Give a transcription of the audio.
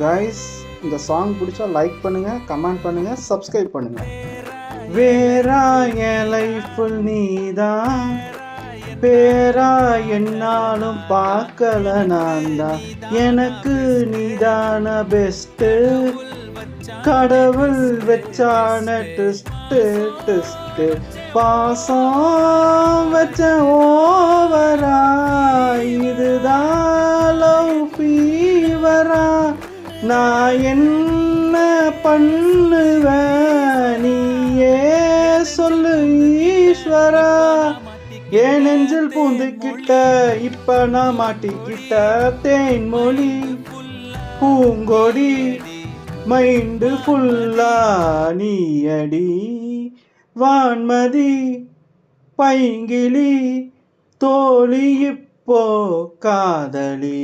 Guys, இந்த song பிடிச்சா like பண்ணுங்கள், கமெண்ட் பண்ணுங்கள், சப்ஸ்கிரைப் பண்ணுங்கள். வேறா என் லைஃப்பில் நீதான் பேரா என்னாலும் பார்க்கல நான் தான். எனக்கு நீதான பெஸ்ட்டு, கடவுள் வச்சான டெஸ்ட்டு பாசம் வச்ச ஓவரா, இதுதான் லவ் ஃபீவரா. நான் என்ன பண்ணுவேன் நீயே சொல்லு ஈஸ்வரா. என் நெஞ்சில் பூந்துக்கிட்ட இப்ப நான் மாட்டிக்கிட்ட தேன்மொழி பூங்கொடி, மைண்டு ஃபுல்லா நீ அடி. வான்மதி பைங்கிளி தோழி இப்போ காதலி.